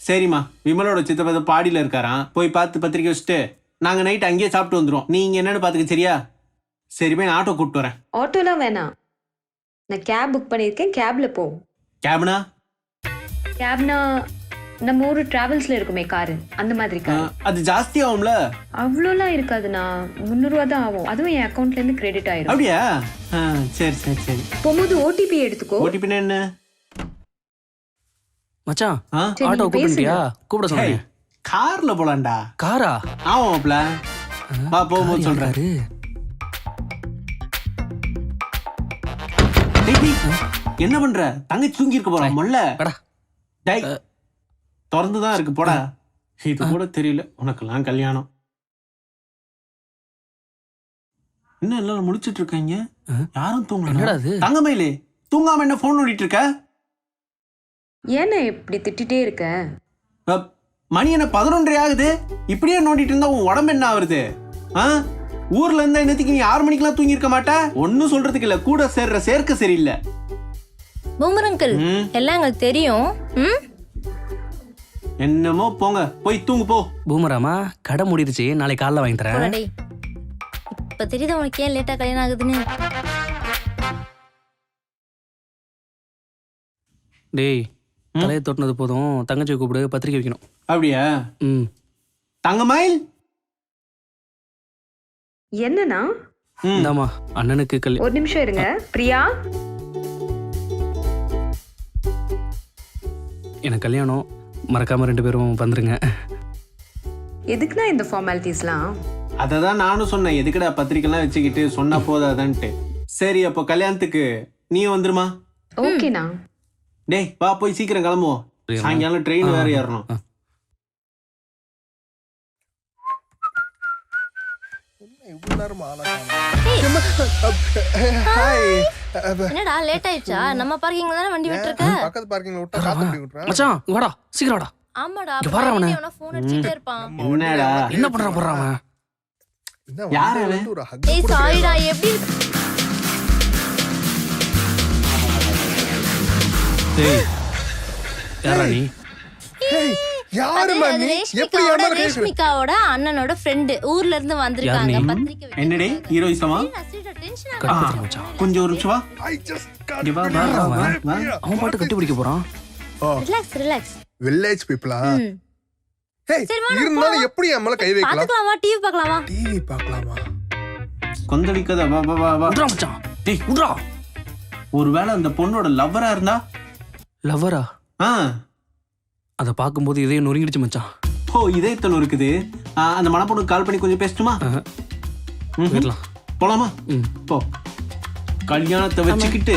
சரிம்மா, விமலோட சித்தப்பா பாடியில இருக்காராம், போய் பார்த்து பத்திரிக்கை வச்சுட்டு நாங்க நைட் அங்கேயே சாப்பிட்டு வந்துடும். நீங்க என்னன்னு பாத்துக்க, சரியா? சரி, போய் நான் ஆட்டோ கூப்பிட்டு வரேன். ஆட்டோலாம் வேணாம், நான் கேப் புக் பண்ணியிருக்கேன், கேப்ல போ. கேப்னா? கேப்னா நம்ம ஊர் டிராவல்ஸ்ல இருக்குமே காரு, அந்த மாதிரி கார். அது ஜாஸ்தி ஆகும்ல? அவ்வளோலாம் இருக்காதுண்ணா, 300 ரூபா தான் ஆகும். அதுவும் என் அக்கௌண்ட்ல இருந்து கிரெடிட் ஆயிரும். அப்படியா? சரி சரி சரி. போகும்போது ஓடிபி எடுத்துக்கோ. ஓடிபி என்ன? மச்சான் சரி, ஆட்டோ நீங்க கூப்பிட்டியா? பேசுங்க. கூப்பிட சொன்னேன். கார்ல போலாம்டா. காரா? ஆமாப்ல, வா போகும்போது சொல்றாரு. என்ன பண்ற? தங்கச்சி தூங்கி இருக்க போறா மொல்ல. டேய், திறந்துதான் இருக்கு, போடா. இது கூட தெரியல உனக்கெல்லாம் கல்யாணம். என்ன எல்லாரும் முடிச்சிட்டு இருக்காங்க? யாரும் என்னடா தூங்கல. இது? தங்கமயிலே, தூங்காம என்ன போன் நோண்டிட்டு இருக்க? ஏன்னா இப்படி திட்டிட்டே இருக்க? மணி என்ன 11:30 ஆகுது? இப்படியே நோண்டிட்டு இருந்தா உன் உடம்பு என்ன ஆகுது? ஊர்ல இருந்தா என்னத்துக்கு நீ 6 மணிக்கெல்லாம் தூங்கி இருக்க மாட்டா? ஒன்னும் சொல்றதுக்கு இல்ல, கூட சேர்ற சேர்க்க சரியில்லை. பூமர் அங்கிள், எல்லாம் எங்களுக்கு தெரியும். என்னமோ போங்க, போய் தூங்கு போ. பூமராமா, கடை மூடிடுச்சு, நாளைக்கு காலைல வாங்கி தரேன். போடா டேய். இப்ப தெரியுது உனக்கு ஏன் லேட்டா கல்யாணம் ஆகுதுன்னு. டேய், தலையை தொட்டினது போதும், தங்கச்சி கூப்பிடு, பத்திரிக்கை வைக்கணும். அப்படியா? தங்கமயில், என்னண்ணா? இந்தாமா அண்ணனுக்கு கல்யாணம். ஒரு நிமிஷம் இருங்க. பிரியா, எனக்கு கல்யாணம், மறக்காம 2 பேரும் வந்துருங்க. எதுக்குண்ணா இந்த ஃபார்மாலிட்டிஸ்லாம்? அததான் நானும் சொன்னேன், எதுக்குடா பத்திரிக்கைலாம் வச்சுக்கிட்டு, சொன்னா போதாதான்ட்டு. சரி, அப்போ கல்யாணத்துக்கு நீ வந்துருமா? ஓகேண்ணா. டேய் வா, போய் சீக்கிரம் கிளம்புவோம், சாயங்காலம் ட்ரெயின் வேற ஏறணும். என்னடா லேட் ஆயிடுச்சா? நம்ம பார்க்கிங்ல தானே வண்டி விட்டுருக்க. பக்கத்து பார்க்கிங்ல விட்டா காத்து அப்படி விட்டுறேன். மச்சான் வாடா, சீக்கிரம் வாடா. ஆமாடா, இங்க பாரு அவனை. அவன ஃபோன் அடிச்சிட்டே இருப்பான். என்னடா? என்ன பண்றான் அவன்? என்ன யார் வந்து அவன்? ஒரு hug ஏய் கூட சாரிடா, எப்படி டேய், யாரா நீ? ஏய், யாரும்மா நீ? எப்படி ரேஷ்மிகாவோட ஏமாற கேக்குற? ரேஷ்மிகாவோட அண்ணனோட ஃப்ரெண்ட் ஊர்ல இருந்து வந்திருக்காங்க யார் நீ? பத்திரிக்கை வைக்க. என்னடே ஹீரோயிசமா? டென்ஷன் கட்டுப்படுத்து மச்சான். கொஞ்சம் ஒரு நிமிஷம் வா. I just got இங்க வா, வா, வா, வா, வா. அவன் பாட்டு கட்டி பிடிக்க போறான். ரிலாக்ஸ். village people ஆ? ஏய், சரி, வா, இருந்தாலும் எப்படி என் மேல கை வைக்கலாம்? பாத்துக்கலாமா? டிவி பார்க்கலாமா? டிவி பார்க்கலாமா? கொந்தளிக்காத, வா வா வா வா. உட்றா மச்சான். டேய் உட்றா. ஒருவேளை அந்த பொண்ணோட லவ்வரா இருந்தா? லவ்வரா? ஆ, அதை பார்க்கும்போது இதே நொறுங்கிடுச்சு மச்சான். ஓ, இதயத்தல் இருக்குது. அந்த மணப்பொண்ணுக்கு கால் பண்ணி கொஞ்சம் பேசட்டுமா? போயிடலாம். போலாமா? ம். போ. கல்யாணத்தை வச்சுக்கிட்டு